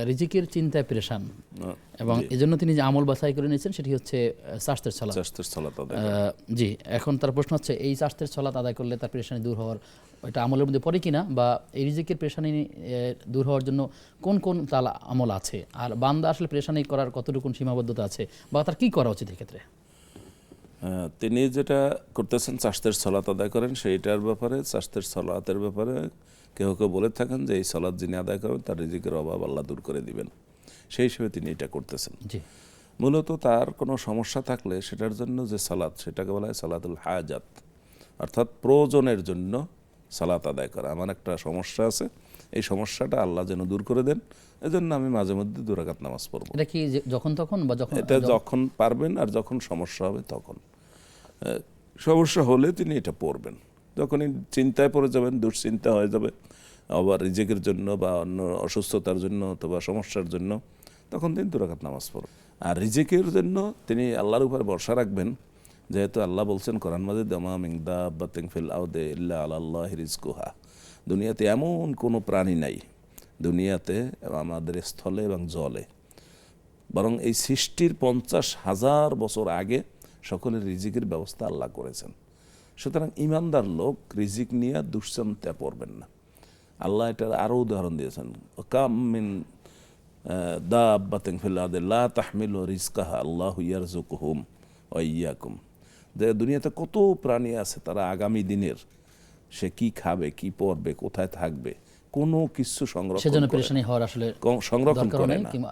রিজিকের চিন্তায় পেরেশান এবং জি। এজন্য তিনি যে আমল বাছাই করে নিয়েছেন সেটি হচ্ছে চাষতের ছলাৎ। চাষতের সালাত আদায় করা। জি, এখন তার প্রশ্ন হচ্ছে এই চাষতের ছলাৎ আদায় করলে তার পেরেশানি দূর হওয়ার এটা আমলের মধ্যে পড়ে কিনা, বা এই রিজিকের পেরেশানি দূর হওয়ার জন্য কোন কোন তার আমল আছে, আর বান্দা আসলে পেরেশানি করার কতটুকু সীমাবদ্ধতা আছে, বা তার কি করা উচিত এক্ষেত্রে? তিনি যেটা করতেছেন চাষতের সালাত আদায় করেন, সেইটার ব্যাপারে চাষতের সালাতের ব্যাপারে কেউ কেউ বলে থাকেন যে এই সালাত যিনি আদায় করবেন তার রিজিকের অভাব আল্লাহ দূর করে দিবেন, সেই হিসেবে তিনি এটা করতেছেন। জি, মূলত তার কোনো সমস্যা থাকলে সেটার জন্য যে সালাত, সেটাকে বলা হয় সালাতুল হাজাত, অর্থাৎ প্রয়োজনের জন্য সালাত আদায় করা। আমার একটা সমস্যা আছে, এই সমস্যাটা আল্লাহ যেন দূর করে দেন, এজন্য আমি মাঝে মধ্যে 2 রাকাত নামাজ পড়বো। এটা কি যখন তখন, বা যখন এটা যখন পারবেন, আর যখন সমস্যা হবে তখন। সমস্যা হলে তিনি এটা পড়বেন, যখনই চিন্তায় পড়ে যাবেন, দুশ্চিন্তা হয়ে যাবে আবার রিজিকের জন্য বা অন্য অসুস্থতার জন্য অথবা সমস্যার জন্য, তখন তিনি 2 রাকাত নামাজ পড়বেন। আর রিজিকের জন্য তিনি আল্লাহর উপর ভরসা রাখবেন, যেহেতু আল্লাহ বলছেন কোরআন মাজিদে ওমা মিন দাব্বাতিন ফিল আরদি ইল্লা আলাল্লাহি রিজকুহা, দুনিয়াতে এমন কোনো প্রাণী নাই, দুনিয়াতে আমাদের স্থলে এবং জলে, বরং এই সৃষ্টির 50,000 বছর আগে সকলের রিজিকের ব্যবস্থা আল্লাহ করেছেন। সুতরাং ইমানদার লোক রিজিক নিয়ে দুশ্চিন্তা পড়বেন না। আল্লাহ এটার আরও উদাহরণ দিয়েছেন, কাম মিন দাব্বাতিন ফিল আরদি লা তাহমিলু রিজকাহা আল্লাহু ইয়ারযুকুহুম ওয়া ইয়্যাকুম, যে দুনিয়াতে কত প্রাণী আছে তারা আগামী দিনের সে কি খাবে, কি পরবে, কোথায় থাকবে, কোনো কিছু সংরক্ষণ সেজন্য করে পেরেশানি হওয়ার আসলে সংরক্ষণ দরকার করে নেই, না। কিংবা